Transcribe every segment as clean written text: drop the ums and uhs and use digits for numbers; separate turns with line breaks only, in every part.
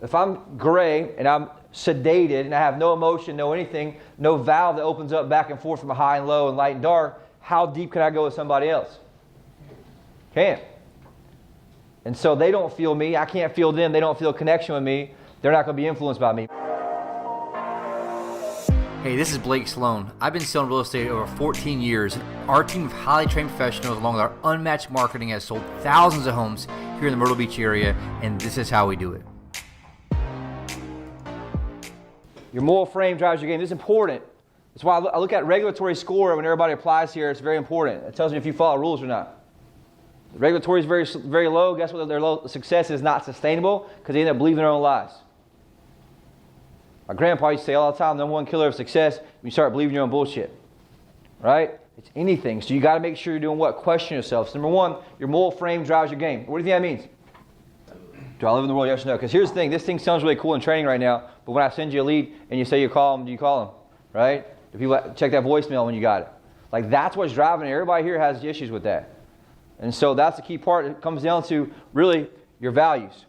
If I'm gray and I'm sedated and I have no emotion, no anything, no valve that opens up back and forth from high and low and light and dark, how deep can I go with somebody else? Can't. And so they don't feel me. I can't feel them. They don't feel a connection with me. They're not going to be influenced by me.
Hey, this is Blake Sloan. I've been selling real estate over 14 years. Our team of highly trained professionals, along with our unmatched marketing, has sold thousands of homes here in the Myrtle Beach area, and this is how we do it.
Your moral frame drives your game. This is important. That's why I look at regulatory score when everybody applies here. It's very important. It tells me if you follow rules or not. The regulatory is very, very low. Guess what? Their low success is not sustainable because they end up believing their own lies. My grandpa used to say all the time, number one killer of success, when you start believing your own bullshit. Right? It's anything. So you got to make sure you're doing what? Question yourself. So number one, your moral frame drives your game. What do you think that means? Do I live in the world? Yes or no? Because here's the thing. This thing sounds really cool in training right now, but when I send you a lead and you say you call them, do you call them? Right? Do people check that voicemail when you got it? Like, that's what's driving it. Everybody here has issues with that. And so that's the key part. It comes down to really your values.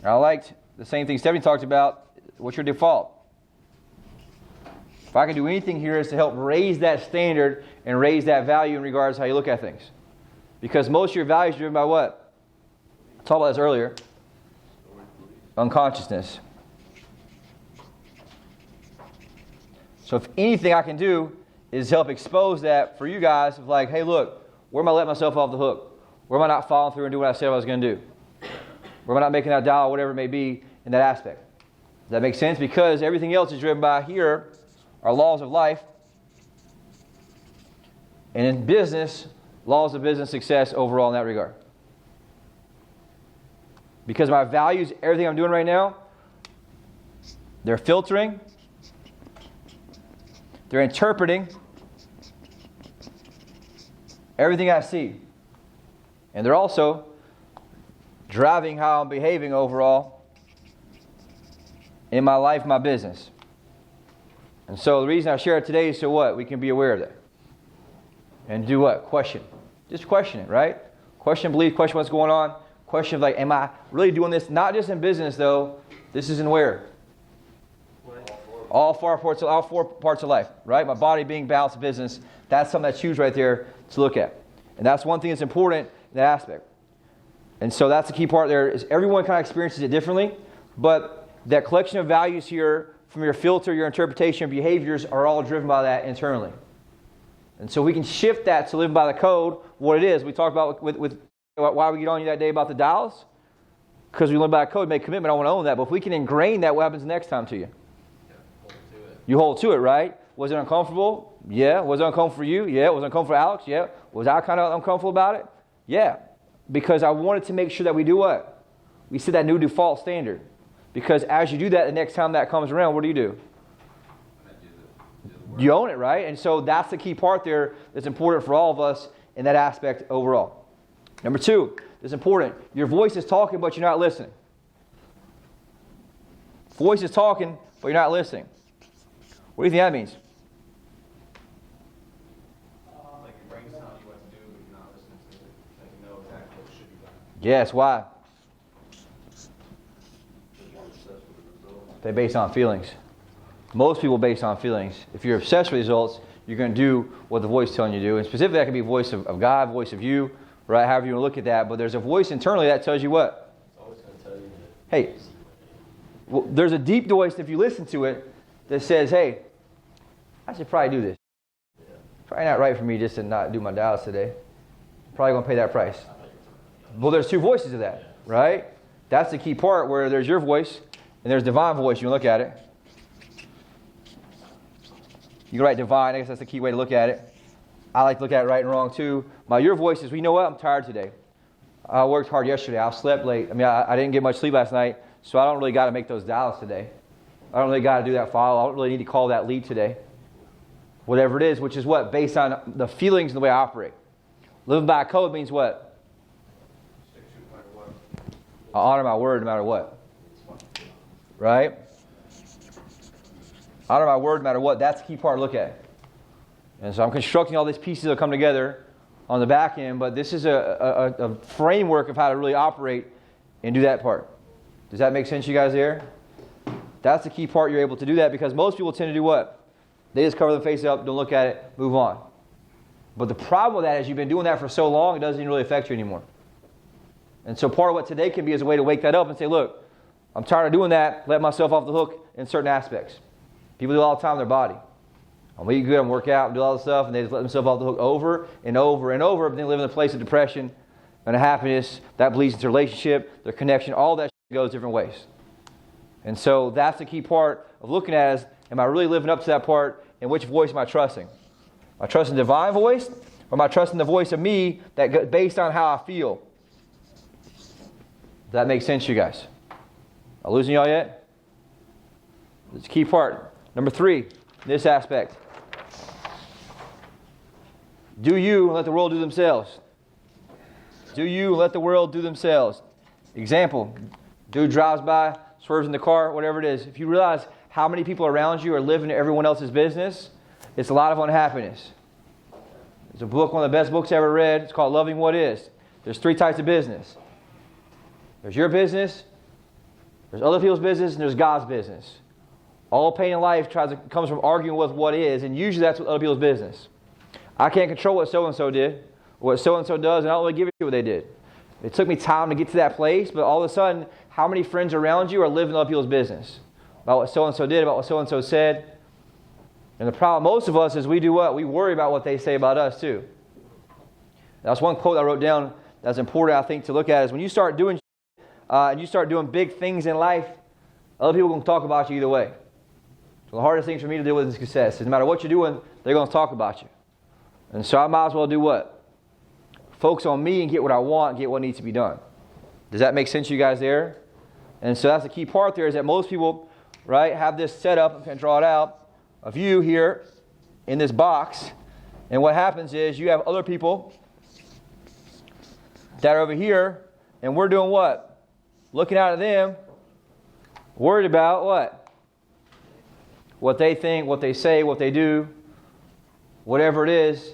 I liked the same thing Stephanie talked about. What's your default? If I can do anything here is to help raise that standard and raise that value in regards to how you look at things. Because most of your values are driven by what? I talked about this earlier. Unconsciousness. So if anything I can do is help expose that for you guys of like, hey, look, where am I letting myself off the hook? Where am I not following through and doing what I said I was going to do? Where am I not making that dial, whatever it may be, in that aspect? Does that make sense? Because everything else is driven by here, our laws of life. And in business, laws of business success overall in that regard. Because my values, everything I'm doing right now, they're filtering, they're interpreting everything I see. And they're also driving how I'm behaving overall in my life, my business. And so the reason I share it today is so what? We can be aware of that. And do what? Question. Just question it, right? Question belief, question what's going on. Question of like, am I really doing this? Not just in business though. This is in where? All four parts of life, right? My body being balanced in business. That's something that's huge right there to look at. And that's one thing that's important in that aspect. And so that's the key part there is everyone kind of experiences it differently. But that collection of values here from your filter, your interpretation of behaviors are all driven by that internally. And so we can shift that to live by the code, what it is. We talked about with why we get on you that day about the dials. Because we live by a code, make commitment, I want to own that. But if we can ingrain that, what happens next time to you? You hold to it, right? Was it uncomfortable? Yeah. Was it uncomfortable for you? Yeah. Was it uncomfortable for Alex? Yeah. Was I kind of uncomfortable about it? Yeah. Because I wanted to make sure that we do what? We set that new default standard. Because as you do that, the next time that comes around, what do? You own it, right? And so that's the key part there that's important for all of us in that aspect overall. Number two, it's important. Your voice is talking, but you're not listening. Voice is talking, but you're not listening. What do you think that means?
Like your brain's telling you what to do, but you're not listening to it. Like you know exactly what should be done.
Yes, why? They base on feelings. Most people base on feelings. If you're obsessed with results, you're going to do what the voice is telling you to do. And specifically, that can be a voice of God, voice of you, right? However you want to look at that. But there's a voice internally that tells you what?
It's always going to tell you that.
Hey, well, there's a deep voice, if you listen to it, that says, hey, I should probably do this.
Yeah.
Probably not right for me just to not do my dials today. Probably going to pay that price. Well, there's two voices of that, right? That's the key part where there's your voice and there's divine voice. You can look at it. You can write divine. I guess that's the key way to look at it. I like to look at it right and wrong too. Your voice is, well, you know what? I'm tired today. I worked hard yesterday. I slept late. I didn't get much sleep last night, so I don't really got to make those dials today. I don't really got to do that file. I don't really need to call that lead today. Whatever it is, which is what? Based on the feelings and the way I operate. Living by a code means what?
Stick to it no matter what.
I honor my word no matter what. Right? Honor my word no matter what. That's the key part to look at. And so I'm constructing all these pieces that come together on the back end, but this is a framework of how to really operate and do that part. Does that make sense, you guys there? That's the key part. You're able to do that because most people tend to do what? They just cover their face up, don't look at it, move on. But the problem with that is you've been doing that for so long, it doesn't even really affect you anymore. And so part of what today can be is a way to wake that up and say, look, I'm tired of doing that, let myself off the hook in certain aspects. People do it all the time in their body. I'm eat good, I'm work out, and do all this stuff, and they just let themselves off the hook over and over and over, but then live in a place of depression and happiness. That bleeds into their relationship, their connection, all that goes different ways. And so that's the key part of looking at is, am I really living up to that part, and which voice am I trusting? Am I trusting the divine voice, or am I trusting the voice of me that based on how I feel? Does that make sense, you guys? Am I losing y'all yet? It's a key part. Number 3, this aspect. Do you let the world do themselves? Do you let the world do themselves? Example, dude drives by, swerves in the car, whatever it is. If you realize how many people around you are living everyone else's business, it's a lot of unhappiness. There's a book, one of the best books I ever read. It's called Loving What Is. There's 3 types of business. There's your business, there's other people's business, and there's God's business. All pain in life comes from arguing with what is, and usually that's what other people's business. I can't control what so-and-so did, or what so-and-so does, and I don't really give a shit what they did. It took me time to get to that place, but all of a sudden, how many friends around you are living other people's business? About what so-and-so did, about what so-and-so said. And the problem, most of us, is we do what? We worry about what they say about us, too. That's one quote I wrote down that's important, I think, to look at, is when you start doing and you start doing big things in life, other people are going to talk about you either way. So the hardest thing for me to deal with is success. No matter what you're doing, they're going to talk about you. And so I might as well do what? Focus on me and get what I want and get what needs to be done. Does that make sense to you guys there? And so that's the key part there, is that most people, right, have this set up, I'm going to draw it out, of you here in this box. And what happens is you have other people that are over here, and we're doing what? Looking out at them, worried about what? What they think, what they say, what they do, whatever it is.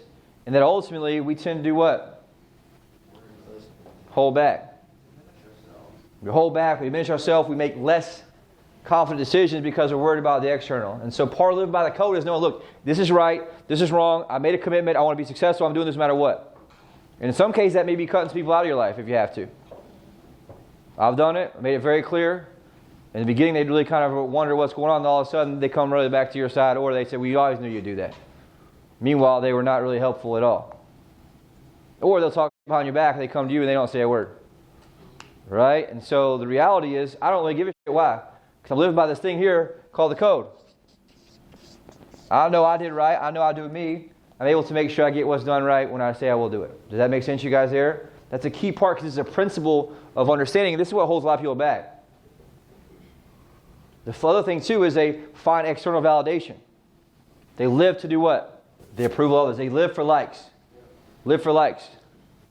And that ultimately we tend to do what? Hold back. We hold back, we diminish ourselves, we make less confident decisions because we're worried about the external. And so part of living by the code is knowing, look, this is right, this is wrong, I made a commitment, I want to be successful, I'm doing this no matter what. And in some cases that may be cutting some people out of your life if you have to. I've done it, I made it very clear. In the beginning they'd really kind of wonder what's going on, and all of a sudden they come really back to your side, or they say, we always knew you'd do that. Meanwhile, they were not really helpful at all. Or they'll talk behind your back and they come to you and they don't say a word. Right? And so the reality is, I don't really give a shit. Why? Because I'm living by this thing here called the code. I know I did right. I know I do me. I'm able to make sure I get what's done right when I say I will do it. Does that make sense, you guys there? That's a key part, because it's a principle of understanding. This is what holds a lot of people back. The other thing, too, is they find external validation. They live to do what? The approval of others. They live for likes. Live for likes.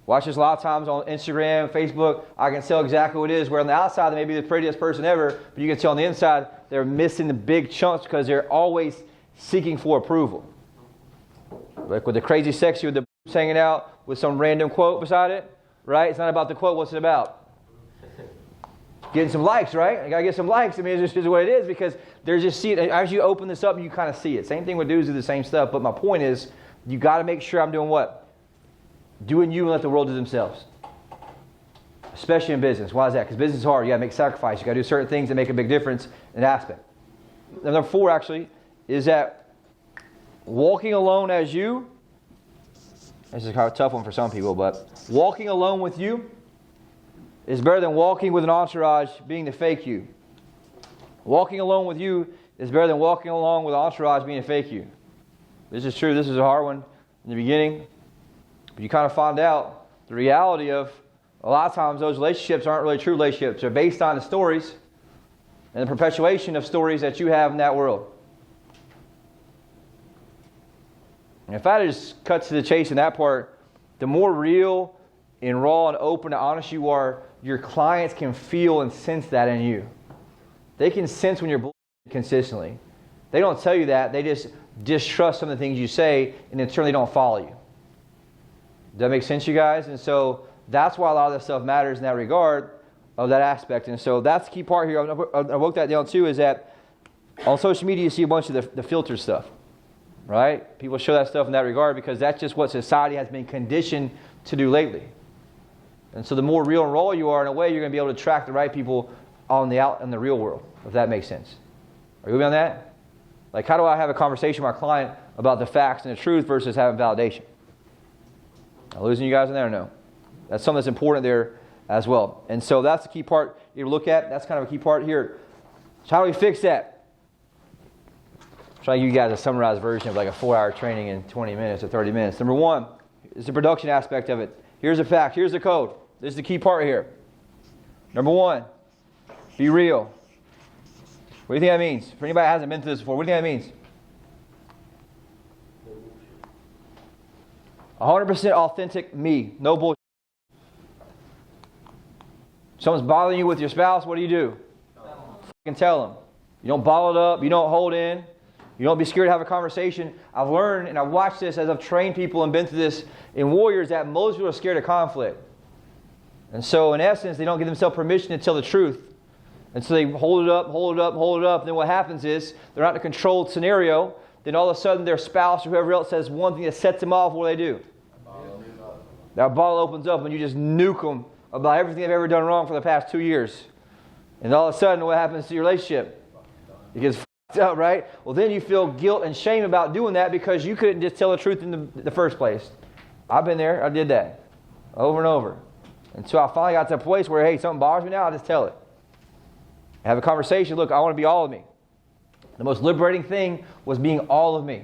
Watch this a lot of times on Instagram, Facebook. I can tell exactly what it is. Where on the outside they may be the prettiest person ever, but you can tell on the inside they're missing the big chunks because they're always seeking for approval. Like with the crazy sexy with the hanging out with some random quote beside it, right? It's not about the quote. What's it about? Getting some likes, right? I gotta get some likes. I mean, it's just what it is, because they're just seeing it. As you open this up, you kind of see it. Same thing with dudes do the same stuff. But my point is, you got to make sure I'm doing what? Doing you and let the world do themselves. Especially in business. Why is that? Because business is hard. You got to make sacrifice. You got to do certain things that make a big difference in that aspect. And number 4, actually, is that walking alone as you. This is kind of a tough one for some people, but walking alone with you is better than walking with an entourage being the fake you. Walking alone with you is better than walking along with an entourage being a fake you. This is true. This is a hard one in the beginning. But you kind of find out the reality of a lot of times those relationships aren't really true relationships. They're based on the stories and the perpetuation of stories that you have in that world. And if I just cut to the chase in that part, the more real and raw and open and honest you are, your clients can feel and sense that in you. They can sense when you're bullshitting consistently. They don't tell you that. They just distrust some of the things you say, and in turn they don't follow you. Does that make sense, you guys? And so that's why a lot of this stuff matters in that regard. of that aspect. And so that's the key part here. I wrote that down too, is that on social media you see a bunch of the filter stuff, right? People show that stuff in that regard because that's just what society has been conditioned to do lately. And so the more real and raw you are, in a way, you're going to be able to attract the right people in the real world, if that makes sense. Are you with me on that? Like, how do I have a conversation with my client about the facts and the truth versus having validation? Am I losing you guys in there or no? That's something that's important there as well. And so that's the key part you look at. That's kind of a key part here. So how do we fix that? I'm trying to give you guys a summarized version of like a 4-hour training in 20 minutes or 30 minutes. Number one is the production aspect of it. Here's the fact. Here's the code. This is the key part here. Number one, be real. What do you think that means? For anybody that hasn't been through this before, what do you think that means? 100% authentic me. No bullshit. Someone's bothering you with your spouse, what do? Fucking tell them. You don't bottle it up. You don't hold in. You don't be scared to have a conversation. I've learned and I've watched this as I've trained people and been through this in warriors that most people are scared of conflict. And so in essence, they don't give themselves permission to tell the truth. And so they hold it up, hold it up, hold it up. And then what happens is they're not in a controlled scenario. Then all of a sudden their spouse or whoever else says one thing that sets them off. What do? That bottle opens up and you just nuke them about everything they've ever done wrong for the past 2 years. And all of a sudden what happens to your relationship? It gets f***ed up, right? Well, then you feel guilt and shame about doing that because you couldn't just tell the truth in the first place. I've been there. I did that over and over. Until I finally got to a place where, hey, something bothers me now, I'll just tell it. Have a conversation. Look, I want to be all of me. The most liberating thing was being all of me.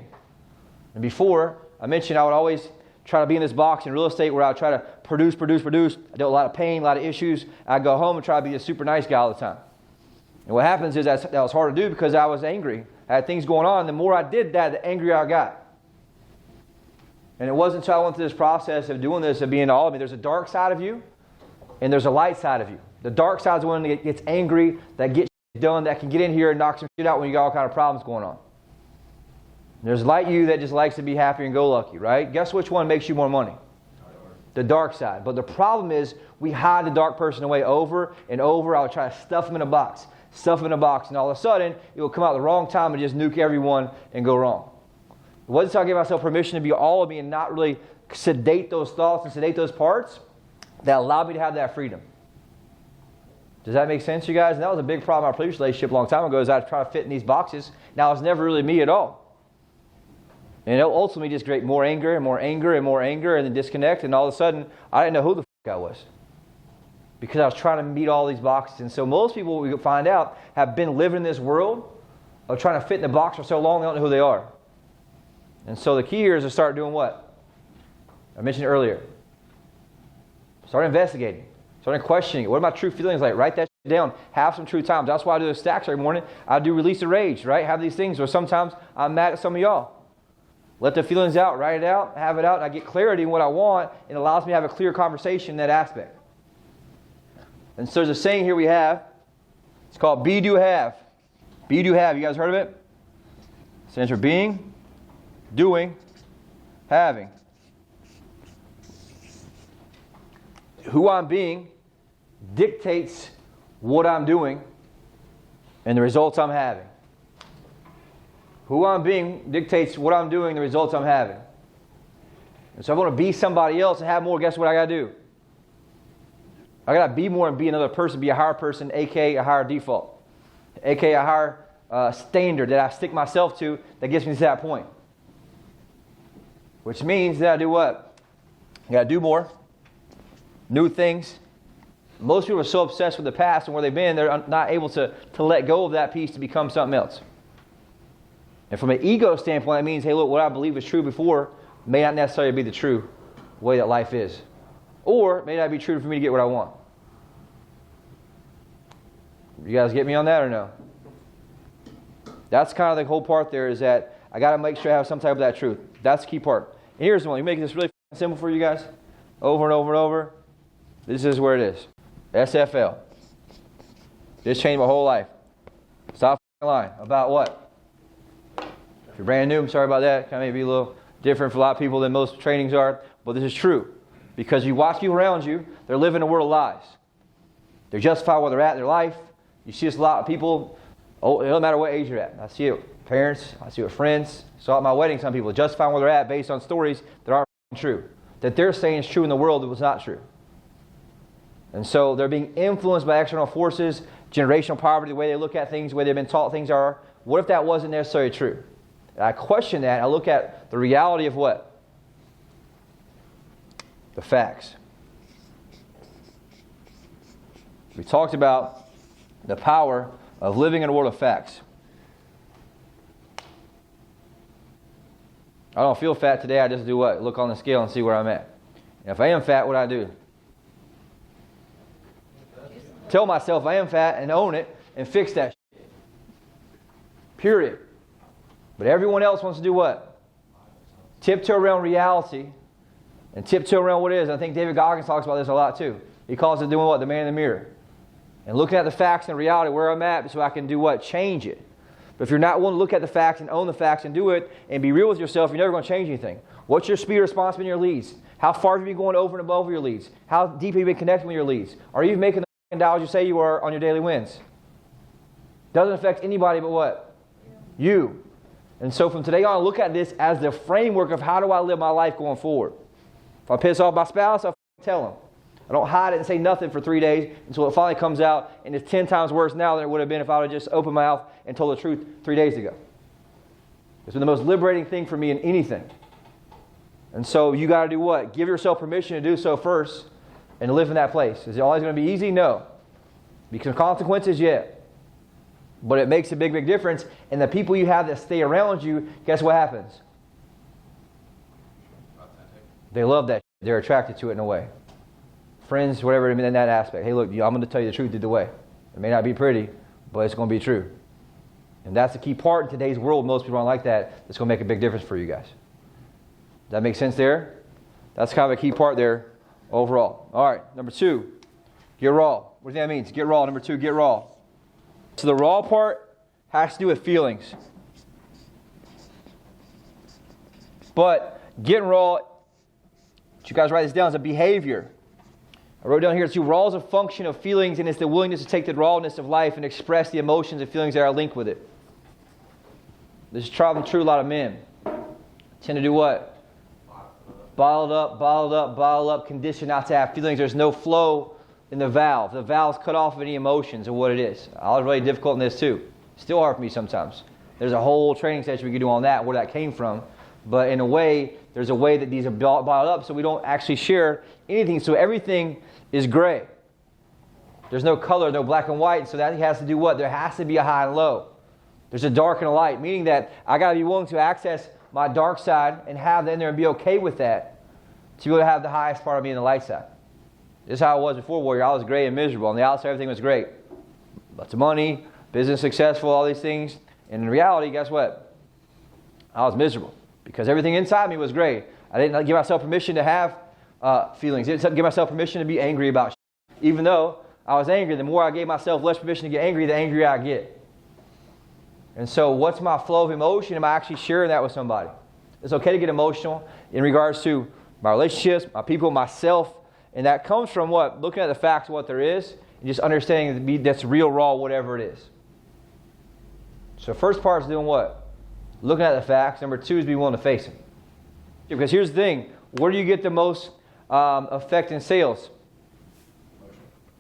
And before, I mentioned I would always try to be in this box in real estate where I would try to produce. I dealt with a lot of pain, a lot of issues. I'd go home and try to be a super nice guy all the time. And what happens is that was hard to do because I was angry. I had things going on. The more I did that, the angrier I got. And it wasn't until I went through this process of doing this, of being all of me. There's a dark side of you, and there's a light side of you. The dark side is the one that gets angry, that gets done, that can get in here and knock some shit out when you got all kind of problems going on. There's light you that just likes to be happy and go lucky, right? Guess which one makes you more money? The dark side. But the problem is we hide the dark person away over and over. I would try to stuff them in a box, and all of a sudden it will come out at the wrong time and just nuke everyone and go wrong. It wasn't until I gave myself permission to be all of me and not really sedate those thoughts and sedate those parts that allowed me to have that freedom. Does that make sense, you guys? And that was a big problem in our previous relationship a long time ago, is I tried to fit in these boxes. Now it's never really me at all. And it ultimately just create more anger and more anger and more anger and then disconnect. And all of a sudden, I didn't know who the fuck I was. Because I was trying to meet all these boxes. And so most people, we find out, have been living in this world of trying to fit in the box for so long they don't know who they are. And so the key here is to start doing what? I mentioned earlier. Start investigating. Start questioning it. What are my true feelings like? Write that shit down. Have some true times. That's why I do the stacks every morning. I do release the rage, right? Have these things where sometimes I'm mad at some of y'all. Let the feelings out. Write it out. Have it out. And I get clarity in what I want. And it allows me to have a clear conversation in that aspect. And so there's a saying here we have. It's called be, do, have. Be, do, have. You guys heard of it? It stands for being, doing, having. Who I'm being dictates what I'm doing and the results I'm having. Who I'm being dictates what I'm doing and the results I'm having. And so if I want to be somebody else and have more, guess what I got to do? I got to be more and be another person, be a higher person, aka a higher default, aka a higher standard that I stick myself to that gets me to that point. Which means that I do what? I got to do more. New things. Most people are so obsessed with the past and where they've been, they're not able to let go of that piece to become something else. And from an ego standpoint, that means, hey, look, what I believe was true before may not necessarily be the true way that life is. Or may not be true for me to get what I want. You guys get me on that or no? That's kind of the whole part there, is that I got to make sure I have some type of that truth. That's the key part. And here's the one. You make this really simple for you guys. Over and over and over. This is where it is. SFL. This changed my whole life. Stop lying. About what? If you're brand new, I'm sorry about that. Kind of maybe a little different for a lot of people than most trainings are. But this is true. Because you watch people around you, they're living a world of lies. They're justified where they're at in their life. You see this a lot of people, it doesn't matter what age you're at. I see it with parents, I see it with friends. So at my wedding, some people justify where they're at based on stories that aren't true. That they're saying is true in the world that was not true. And so they're being influenced by external forces, generational poverty, the way they look at things, the way they've been taught things are. What if that wasn't necessarily true? And I question that. I look at the reality of what? The facts. We talked about the power of living in a world of facts. I don't feel fat today. I just do what? Look on the scale and see where I'm at. And if I am fat, what do I do? Tell myself I am fat and own it and fix that shit. Period. But everyone else wants to do what? Tiptoe around reality and tiptoe around what it is. I think David Goggins talks about this a lot too. He calls it doing what? The man in the mirror. And looking at the facts and reality where I'm at so I can do what? Change it. But if you're not willing to look at the facts and own the facts and do it and be real with yourself, you're never going to change anything. What's your speed of response in your leads? How far have you been going over and above your leads? How deep have you been connecting with your leads? Are you making the dollars you say you are on your daily wins? Doesn't affect anybody but what? You. And so from today on, look at this as the framework of how do I live my life going forward. If I piss off my spouse, I'll tell them. I don't hide it and say nothing for 3 days until it finally comes out, and it's 10 times worse now than it would have been if I would have just opened my mouth and told the truth 3 days ago. It's been the most liberating thing for me in anything. And so you got to do what? Give yourself permission to do so first and live in that place. Is it always going to be easy? No. Because consequences, yeah. But it makes a big, big difference. And the people you have that stay around you, guess what happens? They love that. They're attracted to it in a way. Friends, whatever, in that aspect. Hey, look, I'm going to tell you the truth either way. It may not be pretty, but it's going to be true. And that's the key part in today's world. Most people aren't like that. It's going to make a big difference for you guys. Does that make sense there? That's kind of a key part there overall. All right, number 2, get raw. What do you think that means? Get raw. Number 2, get raw. So the raw part has to do with feelings. But getting raw, you guys write this down, is a behavior. I wrote down here too, raw is a function of feelings, and it's the willingness to take the rawness of life and express the emotions and feelings that are linked with it. This is tried and true. A lot of men tend to do what? Bottled up, conditioned not to have feelings. There's no flow in the valve. The valve's cut off of any emotions of what it is. I was really difficult in this too. Still hard for me sometimes. There's a whole training session we could do on that, where that came from. But in a way, there's a way that these are bottled up so we don't actually share anything. So everything is gray. There's no color, no black and white. So that has to do what? There has to be a high and low. There's a dark and a light, meaning that I got to be willing to access my dark side and have that in there and be okay with that to be able to have the highest part of me in the light side. This is how I was before Warrior. I was gray and miserable. On the outside, everything was great. Lots of money, business successful, all these things. And in reality, guess what? I was miserable because everything inside me was great. I didn't give myself permission to have feelings. I didn't give myself permission to be angry about shit. Even though I was angry, the more I gave myself less permission to get angry, the angrier I get. And so what's my flow of emotion? Am I actually sharing that with somebody? It's okay to get emotional in regards to my relationships, my people, myself. And that comes from what? Looking at the facts of what there is and just understanding that's real, raw, whatever it is. So first part is doing what? Looking at the facts. Number 2 is being willing to face them. Because here's the thing. Where do you get the most effect in sales?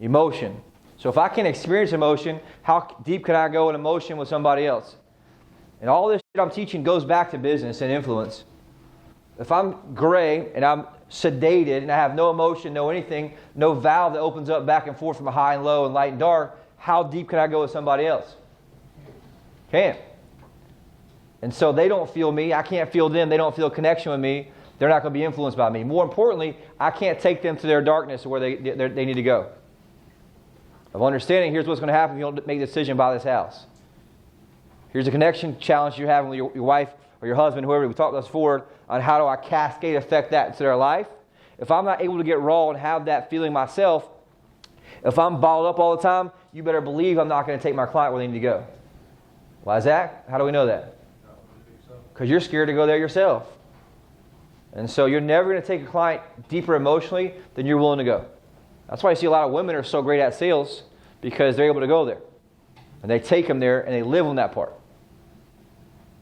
Emotion. So if I can experience emotion, how deep can I go in emotion with somebody else? And all this shit I'm teaching goes back to business and influence. If I'm gray and I'm sedated and I have no emotion, no anything, no valve that opens up back and forth from a high and low and light and dark, how deep can I go with somebody else? Can't. And so they don't feel me. I can't feel them. They don't feel a connection with me. They're not going to be influenced by me. More importantly, I can't take them to their darkness where they need to go. Of understanding, here's what's going to happen if you don't make a decision by this house. Here's a connection challenge you're having with your wife or your husband, whoever. We talked about this before on how do I cascade affect that into their life. If I'm not able to get raw and have that feeling myself, if I'm bottled up all the time, you better believe I'm not going to take my client where they need to go. Why is that? How do we know that? Because you're scared to go there yourself. And so you're never going to take a client deeper emotionally than you're willing to go. That's why you see a lot of women are so great at sales, because they're able to go there. And they take them there and they live on that part.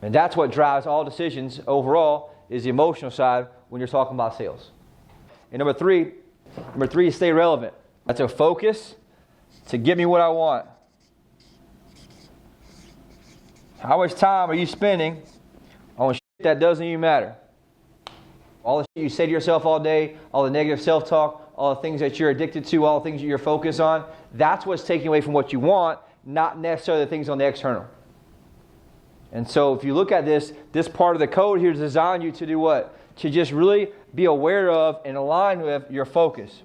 And that's what drives all decisions overall, is the emotional side when you're talking about sales. And number three is stay relevant. That's a focus to get me what I want. How much time are you spending on shit that doesn't even matter? All the shit you say to yourself all day, all the negative self-talk, all the things that you're addicted to, all the things that you're focused on, that's what's taking away from what you want, not necessarily the things on the external. And so if you look at this part of the code here is designed you to do what? To just really be aware of and align with your focus.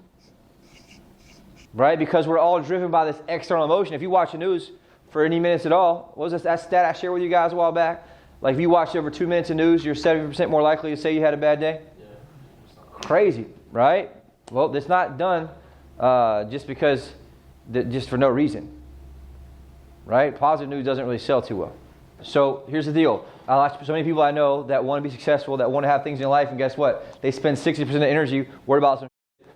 Right? Because we're all driven by this external emotion. If you watch the news for any minutes at all, what was that stat I shared with you guys a while back? Like if you watch over 2 minutes of news, you're 70% more likely to say you had a bad day? Yeah. Crazy, right? Well, it's not done just for no reason. Right? Positive news doesn't really sell too well. So here's the deal. So many people I know that want to be successful, that want to have things in life, and guess what? They spend 60% of energy worried about some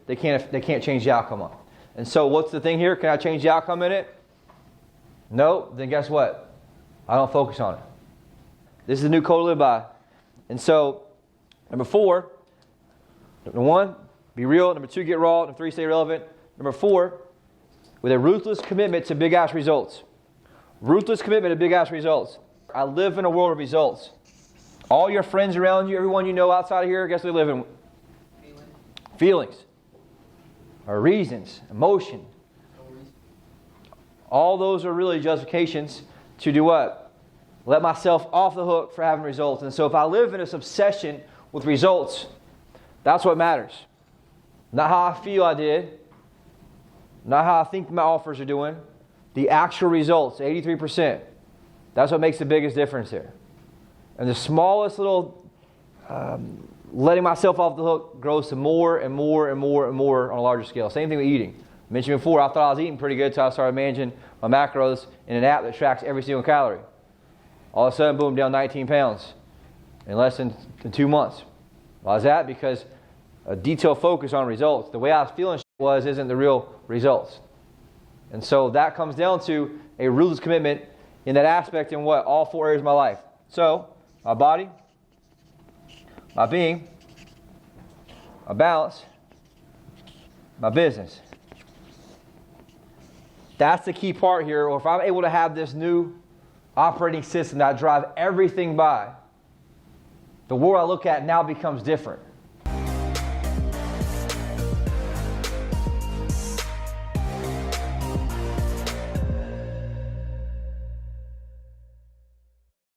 shit they can't change the outcome on. And so what's the thing here? Can I change the outcome in it? No. Then guess what? I don't focus on it. This is the new code to live by. And so, number 4, number 1, be real. Number 2, get raw. Number 3, stay relevant. Number 4, with a ruthless commitment to big-ass results. Ruthless commitment to big-ass results. I live in a world of results. All your friends around you, everyone you know outside of here, guess they live in? Feelings. Or reasons, emotion. All those are really justifications to do what? Let myself off the hook for having results. And so if I live in this obsession with results, that's what matters. Not how I feel I did. Not how I think my offers are doing. The actual results, 83%. That's what makes the biggest difference here. And the smallest little letting myself off the hook grows to more and more and more and more on a larger scale. Same thing with eating. I mentioned before, I thought I was eating pretty good until I started managing my macros in an app that tracks every single calorie. All of a sudden, boom, down 19 pounds in less than 2 months. Why is that? Because a detailed focus on results. The way I was feeling isn't the real results. And so that comes down to a ruthless commitment in that aspect in what? All 4 areas of my life. So, my body, my being, my balance, my business. That's the key part here. Or if I'm able to have this new operating system that I drive everything by, the world I look at now becomes different.